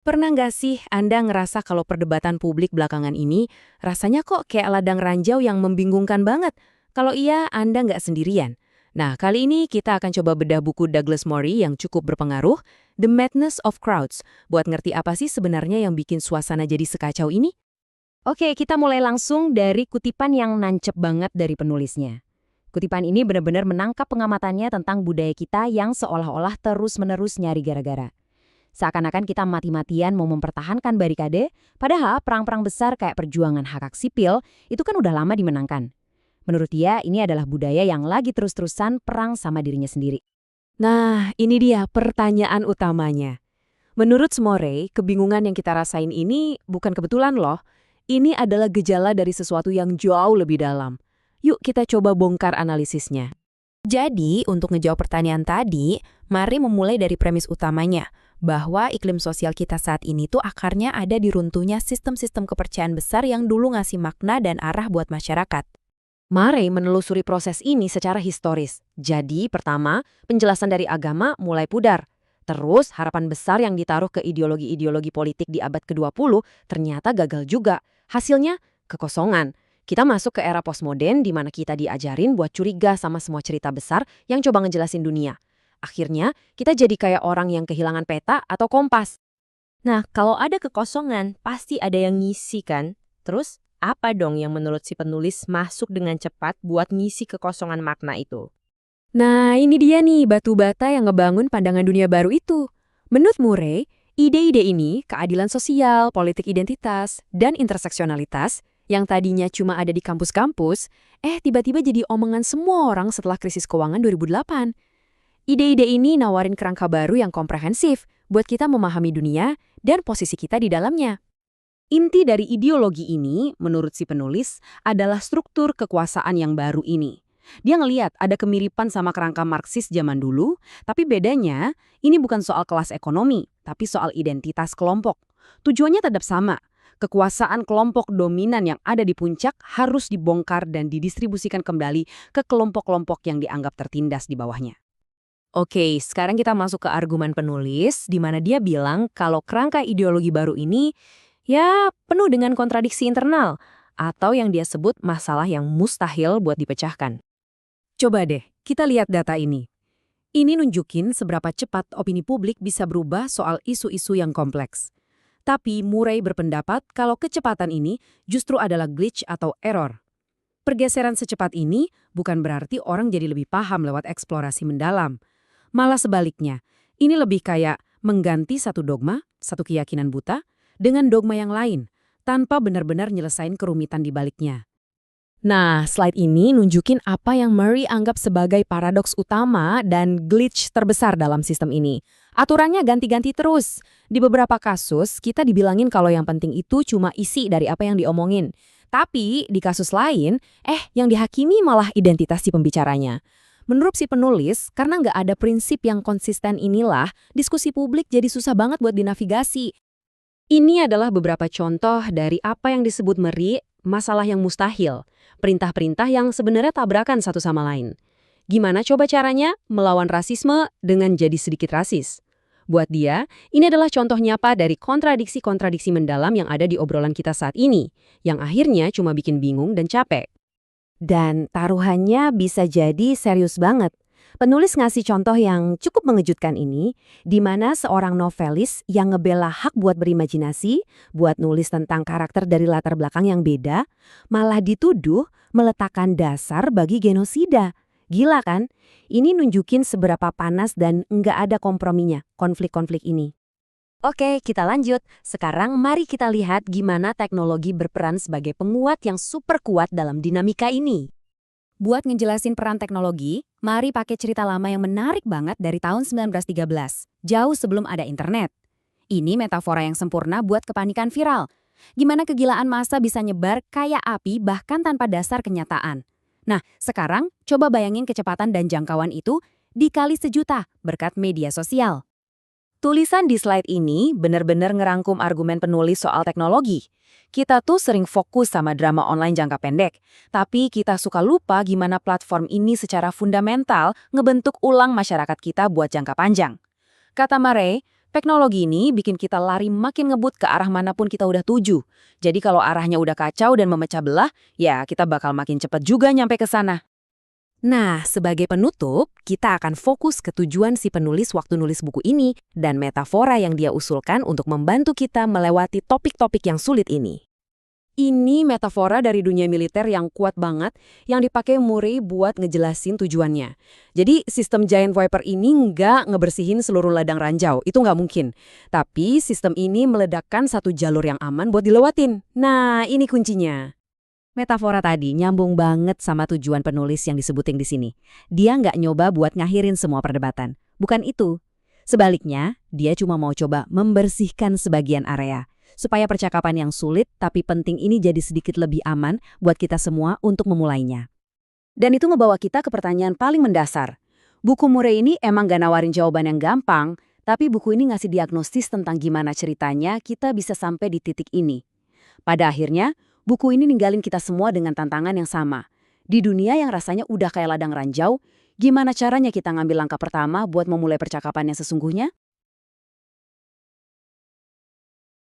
Pernah nggak sih Anda ngerasa kalau perdebatan publik belakangan ini rasanya kok kayak ladang ranjau yang membingungkan banget? Kalau iya, Anda nggak sendirian. Nah, kali ini kita akan coba bedah buku Douglas Murray yang cukup berpengaruh, The Madness of Crowds, buat ngerti apa sih sebenarnya yang bikin suasana jadi sekacau ini? Oke, kita mulai langsung dari kutipan yang nancep banget dari penulisnya. Kutipan ini benar-benar menangkap pengamatannya tentang budaya kita yang seolah-olah terus-menerus nyari gara-gara. Seakan-akan kita mati-matian mau mempertahankan barikade, padahal perang-perang besar kayak perjuangan hak-hak sipil itu kan udah lama dimenangkan. Menurut dia, ini adalah budaya yang lagi terus-terusan perang sama dirinya sendiri. Nah, ini dia pertanyaan utamanya. Menurut Murray, kebingungan yang kita rasain ini bukan kebetulan loh. Ini adalah gejala dari sesuatu yang jauh lebih dalam. Yuk kita coba bongkar analisisnya. Jadi, untuk ngejawab pertanyaan tadi, mari memulai dari premis utamanya, bahwa iklim sosial kita saat ini tuh akarnya ada di runtuhnya sistem-sistem kepercayaan besar yang dulu ngasih makna dan arah buat masyarakat. Murray menelusuri proses ini secara historis. Jadi, pertama, penjelasan dari agama mulai pudar. Terus, harapan besar yang ditaruh ke ideologi-ideologi politik di abad ke-20 ternyata gagal juga. Hasilnya, kekosongan. Kita masuk ke era postmodern di mana kita diajarin buat curiga sama semua cerita besar yang coba ngejelasin dunia. Akhirnya, kita jadi kayak orang yang kehilangan peta atau kompas. Nah, kalau ada kekosongan, pasti ada yang ngisi kan? Terus, apa dong yang menurut si penulis masuk dengan cepat buat ngisi kekosongan makna itu? Nah, ini dia nih batu bata yang ngebangun pandangan dunia baru itu. Menurut Murray, ide-ide ini, keadilan sosial, politik identitas, dan interseksionalitas, yang tadinya cuma ada di kampus-kampus, tiba-tiba jadi omongan semua orang setelah krisis keuangan 2008. Ide-ide ini nawarin kerangka baru yang komprehensif buat kita memahami dunia dan posisi kita di dalamnya. Inti dari ideologi ini, menurut si penulis, adalah struktur kekuasaan yang baru ini. Dia ngeliat ada kemiripan sama kerangka Marxis zaman dulu, tapi bedanya ini bukan soal kelas ekonomi, tapi soal identitas kelompok. Tujuannya tetap sama. Kekuasaan kelompok dominan yang ada di puncak harus dibongkar dan didistribusikan kembali ke kelompok-kelompok yang dianggap tertindas di bawahnya. Oke, sekarang kita masuk ke argumen penulis, di mana dia bilang kalau kerangka ideologi baru ini ya penuh dengan kontradiksi internal, atau yang dia sebut masalah yang mustahil buat dipecahkan. Coba deh, kita lihat data ini. Ini nunjukin seberapa cepat opini publik bisa berubah soal isu-isu yang kompleks. Tapi Murray berpendapat kalau kecepatan ini justru adalah glitch atau error. Pergeseran secepat ini bukan berarti orang jadi lebih paham lewat eksplorasi mendalam. Malah sebaliknya, ini lebih kayak mengganti satu dogma, satu keyakinan buta, dengan dogma yang lain, tanpa benar-benar nyelesain kerumitan di baliknya. Nah, slide ini nunjukin apa yang Murray anggap sebagai paradoks utama dan glitch terbesar dalam sistem ini. Aturannya ganti-ganti terus. Di beberapa kasus, kita dibilangin kalau yang penting itu cuma isi dari apa yang diomongin. Tapi, di kasus lain, yang dihakimi malah identitas si pembicaranya. Menurut si penulis, karena nggak ada prinsip yang konsisten inilah, diskusi publik jadi susah banget buat dinavigasi. Ini adalah beberapa contoh dari apa yang disebut Murray masalah yang mustahil. Perintah-perintah yang sebenarnya tabrakan satu sama lain. Gimana coba caranya melawan rasisme dengan jadi sedikit rasis? Buat dia, ini adalah contoh nyata dari kontradiksi-kontradiksi mendalam yang ada di obrolan kita saat ini, yang akhirnya cuma bikin bingung dan capek. Dan taruhannya bisa jadi serius banget. Penulis ngasih contoh yang cukup mengejutkan ini, di mana seorang novelis yang ngebela hak buat berimajinasi, buat nulis tentang karakter dari latar belakang yang beda, malah dituduh meletakkan dasar bagi genosida. Gila kan? Ini nunjukin seberapa panas dan nggak ada komprominya konflik-konflik ini. Oke, kita lanjut. Sekarang mari kita lihat gimana teknologi berperan sebagai penguat yang super kuat dalam dinamika ini. Buat ngejelasin peran teknologi, mari pakai cerita lama yang menarik banget dari tahun 1913, jauh sebelum ada internet. Ini metafora yang sempurna buat kepanikan viral. Gimana kegilaan massa bisa nyebar kayak api bahkan tanpa dasar kenyataan. Nah, sekarang coba bayangin kecepatan dan jangkauan itu dikali sejuta berkat media sosial. Tulisan di slide ini benar-benar ngerangkum argumen penulis soal teknologi. Kita tuh sering fokus sama drama online jangka pendek, tapi kita suka lupa gimana platform ini secara fundamental ngebentuk ulang masyarakat kita buat jangka panjang. Kata Murray, Teknologi ini bikin kita lari makin ngebut ke arah manapun kita udah tuju. Jadi kalau arahnya udah kacau dan memecah belah, ya kita bakal makin cepat juga nyampe ke sana. Nah, sebagai penutup, kita akan fokus ke tujuan si penulis waktu nulis buku ini dan metafora yang dia usulkan untuk membantu kita melewati topik-topik yang sulit ini. Ini metafora dari dunia militer yang kuat banget yang dipakai Murray buat ngejelasin tujuannya. Jadi sistem Giant Viper ini nggak ngebersihin seluruh ladang ranjau, itu nggak mungkin. Tapi sistem ini meledakkan satu jalur yang aman buat dilewatin. Nah, ini kuncinya. Metafora tadi nyambung banget sama tujuan penulis yang disebutin di sini. Dia nggak nyoba buat ngakhirin semua perdebatan. Bukan itu. Sebaliknya, dia cuma mau coba membersihkan sebagian area. Supaya percakapan yang sulit tapi penting ini jadi sedikit lebih aman buat kita semua untuk memulainya. Dan itu ngebawa kita ke pertanyaan paling mendasar. Buku Murray ini emang gak nawarin jawaban yang gampang, tapi buku ini ngasih diagnosis tentang gimana ceritanya kita bisa sampai di titik ini. Pada akhirnya, buku ini ninggalin kita semua dengan tantangan yang sama. Di dunia yang rasanya udah kayak ladang ranjau, gimana caranya kita ngambil langkah pertama buat memulai percakapan yang sesungguhnya?